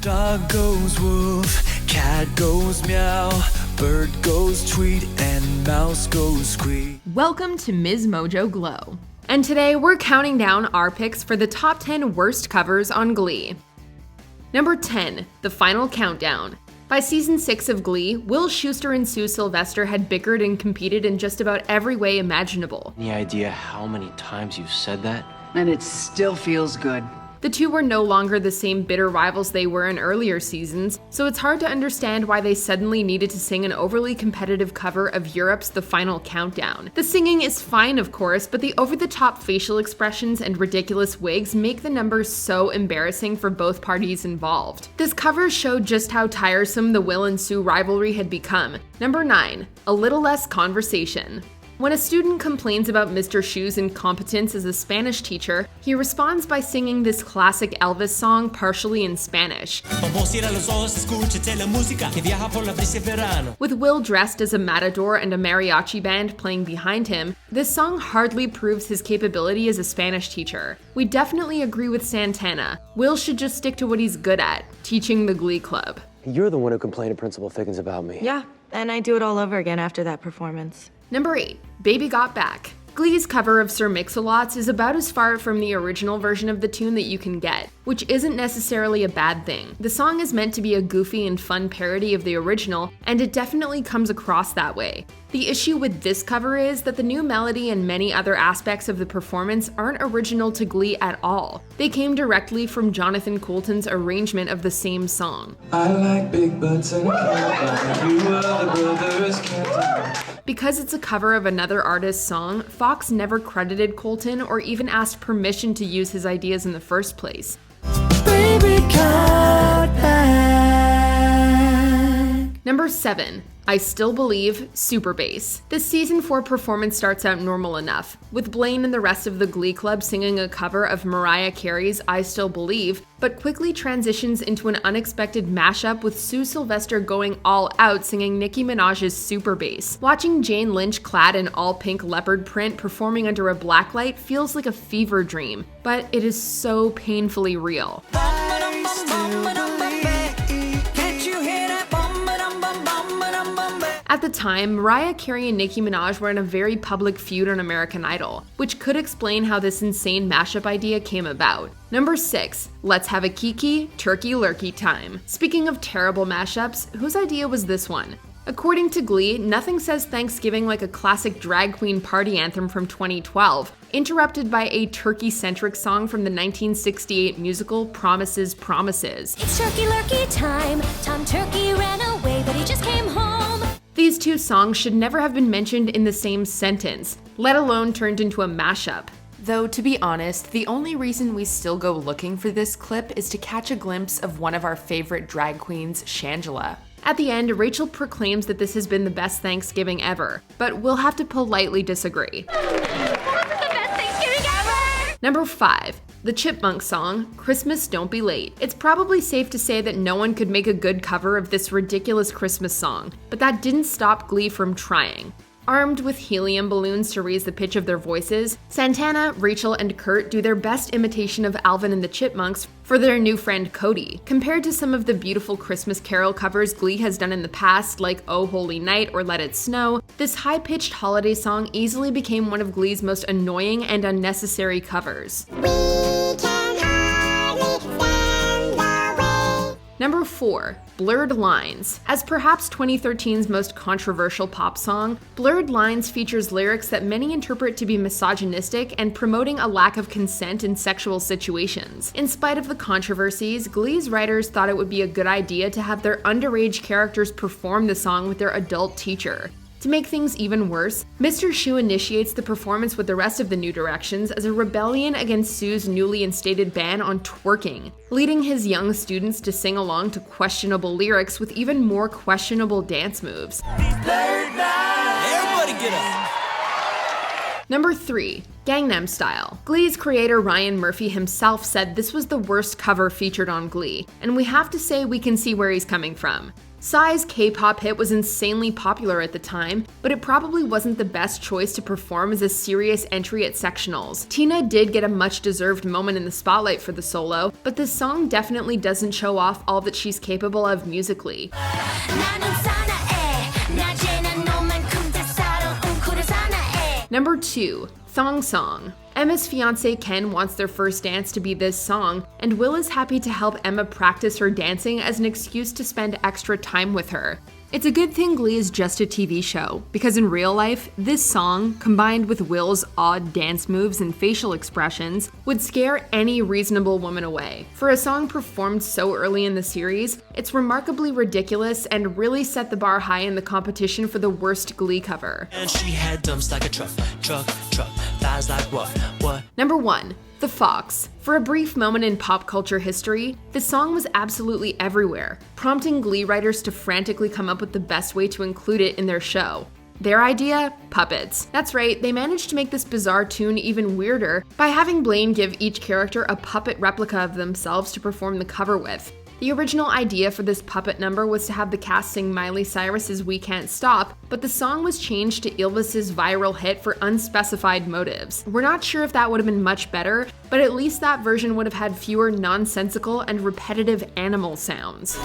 Dog goes woof, cat goes meow, bird goes tweet, and mouse goes squeak. Welcome to Ms. Mojo Glow. And today we're counting down our picks for the top 10 worst covers on Glee. Number 10, The Final Countdown. By season 6 of Glee, Will Schuester and Sue Sylvester had bickered and competed in just about every way imaginable. Any idea how many times you've said that? And it still feels good. The two were no longer the same bitter rivals they were in earlier seasons, so it's hard to understand why they suddenly needed to sing an overly competitive cover of Europe's The Final Countdown. The singing is fine, of course, but the over-the-top facial expressions and ridiculous wigs make the numbers so embarrassing for both parties involved. This cover showed just how tiresome the Will and Sue rivalry had become. Number 9, A Little Less Conversation. When a student complains about Mr. Shu's incompetence as a Spanish teacher, he responds by singing this classic Elvis song partially in Spanish. With Will dressed as a matador and a mariachi band playing behind him, this song hardly proves his capability as a Spanish teacher. We definitely agree with Santana. Will should just stick to what he's good at, teaching the Glee Club. You're the one who complained to Principal Figgins about me. Yeah, and I do it all over again after that performance. Number 8, Baby Got Back. Glee's cover of Sir Mix-a-Lots is about as far from the original version of the tune that you can get, which isn't necessarily a bad thing. The song is meant to be a goofy and fun parody of the original, and it definitely comes across that way. The issue with this cover is that the new melody and many other aspects of the performance aren't original to Glee at all. They came directly from Jonathan Coulton's arrangement of the same song. I like big butts and countdown, you are the brothers countdown. Because it's a cover of another artist's song, Fox never credited Coulton or even asked permission to use his ideas in the first place. Baby got back. Number 7, I Still Believe, Super Bass. This season 4 performance starts out normal enough, with Blaine and the rest of the Glee Club singing a cover of Mariah Carey's I Still Believe, but quickly transitions into an unexpected mashup with Sue Sylvester going all out singing Nicki Minaj's Super Bass. Watching Jane Lynch clad in all pink leopard print performing under a blacklight feels like a fever dream, but it is so painfully real. At the time, Mariah Carey and Nicki Minaj were in a very public feud on American Idol, which could explain how this insane mashup idea came about. Number 6, Let's Have a Kiki, Turkey Lurkey Time. Speaking of terrible mashups, whose idea was this one? According to Glee, nothing says Thanksgiving like a classic drag queen party anthem from 2012, interrupted by a turkey-centric song from the 1968 musical Promises, Promises. It's turkey lurkey time. Tom Turkey ran away, but he just came home. These two songs should never have been mentioned in the same sentence, let alone turned into a mashup. Though, to be honest, the only reason we still go looking for this clip is to catch a glimpse of one of our favorite drag queens, Shangela. At the end, Rachel proclaims that this has been the best Thanksgiving ever, but we'll have to politely disagree. Number 5, the Chipmunk Song, Christmas Don't Be Late. It's probably safe to say that no one could make a good cover of this ridiculous Christmas song, but that didn't stop Glee from trying. Armed with helium balloons to raise the pitch of their voices, Santana, Rachel, and Kurt do their best imitation of Alvin and the Chipmunks for their new friend Cody. Compared to some of the beautiful Christmas Carol covers Glee has done in the past, like Oh Holy Night or Let It Snow, this high-pitched holiday song easily became one of Glee's most annoying and unnecessary covers. Number 4, Blurred Lines. As perhaps 2013's most controversial pop song, Blurred Lines features lyrics that many interpret to be misogynistic and promoting a lack of consent in sexual situations. In spite of the controversies, Glee's writers thought it would be a good idea to have their underage characters perform the song with their adult teacher. To make things even worse, Mr. Shu initiates the performance with the rest of the New Directions as a rebellion against Sue's newly instated ban on twerking, leading his young students to sing along to questionable lyrics with even more questionable dance moves. Everybody get up. Number 3, Gangnam Style. Glee's creator Ryan Murphy himself said this was the worst cover featured on Glee, and we have to say we can see where he's coming from. Psy's K-pop hit was insanely popular at the time, but it probably wasn't the best choice to perform as a serious entry at sectionals. Tina did get a much-deserved moment in the spotlight for the solo, but but this song definitely doesn't show off all that she's capable of musically. Number 2, Thong Song. Emma's fiance Ken wants their first dance to be this song, and Will is happy to help Emma practice her dancing as an excuse to spend extra time with her. It's a good thing Glee is just a TV show, because in real life, this song, combined with Will's odd dance moves and facial expressions, would scare any reasonable woman away. For a song performed so early in the series, it's remarkably ridiculous and really set the bar high in the competition for the worst Glee cover. And she had dumps like a truck, thighs like what? Number 1. The Fox. For a brief moment in pop culture history, this song was absolutely everywhere, prompting Glee writers to frantically come up with the best way to include it in their show. Their idea? Puppets. That's right, they managed to make this bizarre tune even weirder by having Blaine give each character a puppet replica of themselves to perform the cover with. The original idea for this puppet number was to have the cast sing Miley Cyrus's We Can't Stop, but the song was changed to Elvis's viral hit for unspecified motives. We're not sure if that would have been much better, but at least that version would have had fewer nonsensical and repetitive animal sounds.